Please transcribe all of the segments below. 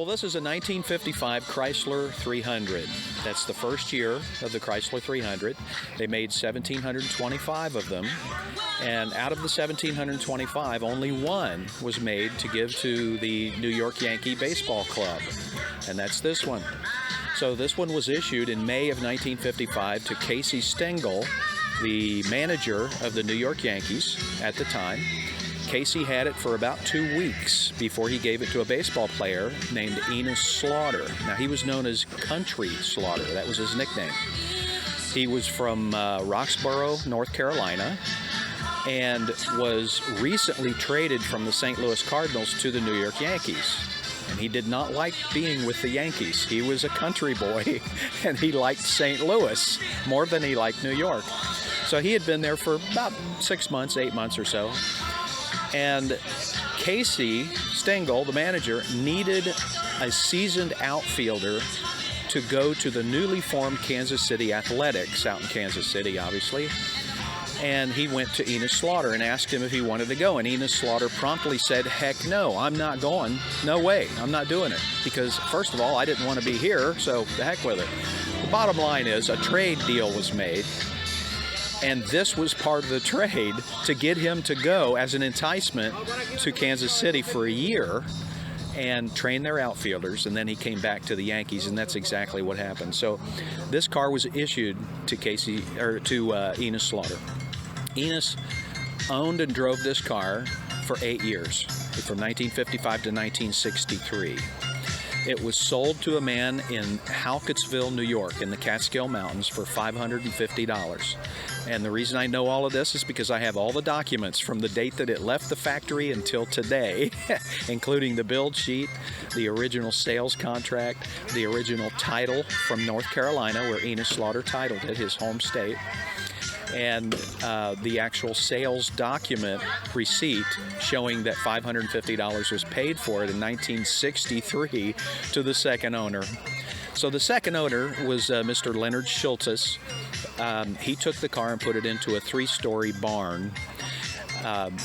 this is a 1955 Chrysler 300. That's the first year of the Chrysler 300. They made 1,725 of them, and out of the 1,725, only one was made to give to the New York Yankee Baseball Club, and that's this one. So this one was issued in May of 1955 to Casey Stengel, the manager of the New York Yankees at the time. Casey had it for about 2 weeks before he gave it to a baseball player named Enos Slaughter. Now, he was known as Country Slaughter. That was his nickname. He was from Roxborough, North Carolina, and was recently traded from the St. Louis Cardinals to the New York Yankees. And he did not like being with the Yankees. He was a country boy, and he liked St. Louis more than he liked New York. So he had been there for about 6 months, 8 months or so. And Casey Stengel, the manager, needed a seasoned outfielder to go to the newly formed Kansas City Athletics, out in Kansas City, obviously. And he went to Enos Slaughter and asked him if he wanted to go. And Enos Slaughter promptly said, heck no, I'm not going. No way, I'm not doing it. Because, first of all, I didn't want to be here, so the heck with it. The bottom line is a trade deal was made. And this was part of the trade to get him to go as an enticement to Kansas City for a year and train their outfielders, and then he came back to the Yankees, and that's exactly what happened. So this car was issued to Enos Slaughter. Enos owned and drove this car for 8 years, from 1955 to 1963. It was sold to a man in Halkettsville, New York, in the Catskill Mountains for $550. And the reason I know all of this is because I have all the documents from the date that it left the factory until today, including the build sheet, the original sales contract, the original title from North Carolina, where Enos Slaughter titled it, his home state, and the actual sales document receipt showing that $550 was paid for it in 1963 to the second owner. So the second owner was Mr. Leonard Schultes. He took the car and put it into a 3-story barn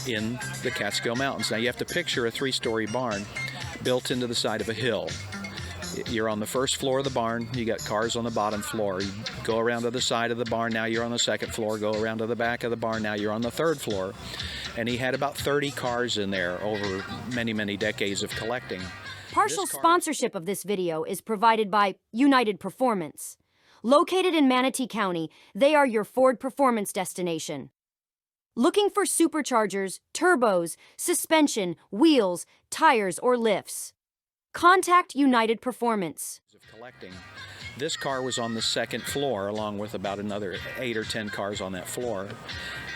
in the Catskill Mountains. Now you have to picture a 3-story barn built into the side of a hill. You're on the first floor of the barn, you got cars on the bottom floor. You go around to the side of the barn, now you're on the second floor. Go around to the back of the barn, now you're on the third floor. And he had about 30 cars in there over many, many decades of collecting. Partial sponsorship of this video is provided by United Performance. Located in Manatee County, they are your Ford performance destination. Looking for superchargers, turbos, suspension, wheels, tires, or lifts? Contact United Performance. This car was on the second floor, along with about another 8 or 10 cars on that floor,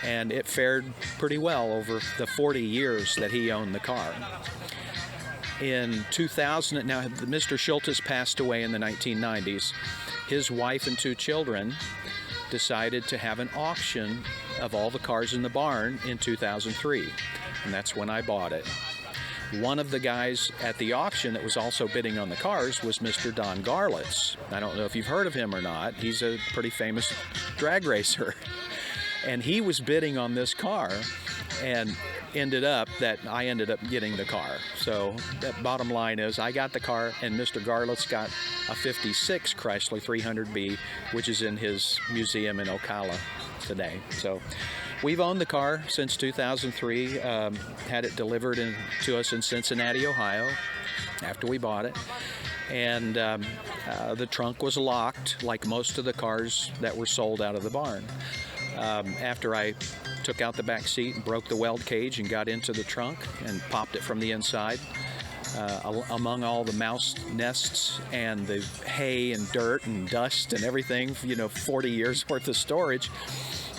and it fared pretty well over the 40 years that he owned the car. In 2000, now Mr. Schultes passed away in the 1990s. His wife and 2 children decided to have an auction of all the cars in the barn in 2003, and that's when I bought it. One of the guys at the auction that was also bidding on the cars was Mr. Don Garlits. I don't know if you've heard of him or not. He's a pretty famous drag racer. And he was bidding on this car, and I ended up getting the car. So that bottom line is I got the car, and Mr. Garlits got a 56 Chrysler 300B, which is in his museum in Ocala today. So we've owned the car since 2003, had it delivered to us in Cincinnati, Ohio, after we bought it. And the trunk was locked, like most of the cars that were sold out of the barn. After I took out the back seat and broke the weld cage and got into the trunk and popped it from the inside, among all the mouse nests and the hay and dirt and dust and everything, 40 years worth of storage,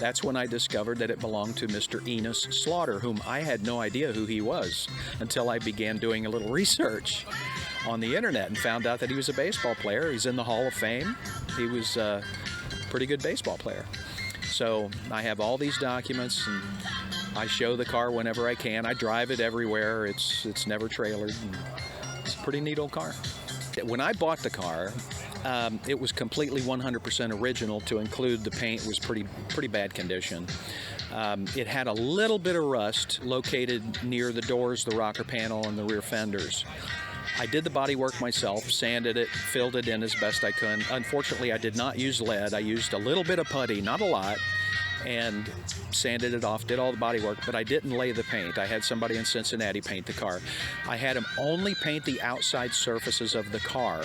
that's when I discovered that it belonged to Mr. Enos Slaughter, whom I had no idea who he was until I began doing a little research on the internet and found out that he was a baseball player. He's in the Hall of Fame. He was a pretty good baseball player. So I have all these documents, and I show the car whenever I can. I drive it everywhere. It's never trailered. And it's a pretty neat old car. When I bought the car, it was completely 100% original, to include the paint was pretty bad condition. It had a little bit of rust located near the doors, the rocker panel, and the rear fenders. I did the body work myself, sanded it, filled it in as best I could. Unfortunately, I did not use lead. I used a little bit of putty, not a lot, and sanded it off, did all the body work, but I didn't lay the paint. I had somebody in Cincinnati paint the car. I had him only paint the outside surfaces of the car.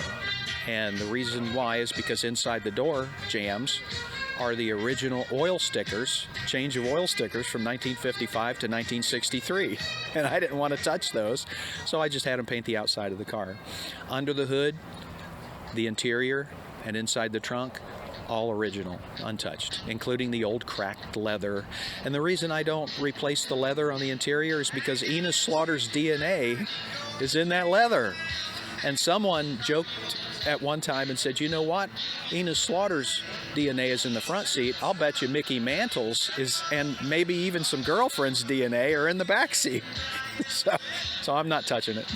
And the reason why is because inside the door jambs are the original oil stickers, change of oil stickers from 1955 to 1963. And I didn't want to touch those, so I just had him paint the outside of the car. Under the hood, the interior, and inside the trunk, all original, untouched, including the old cracked leather. And the reason I don't replace the leather on the interior is because Enos Slaughter's DNA is in that leather. And someone joked at one time and said, you know what? Enos Slaughter's DNA is in the front seat. I'll bet you Mickey Mantle's is, and maybe even some girlfriend's DNA are in the back seat. So I'm not touching it.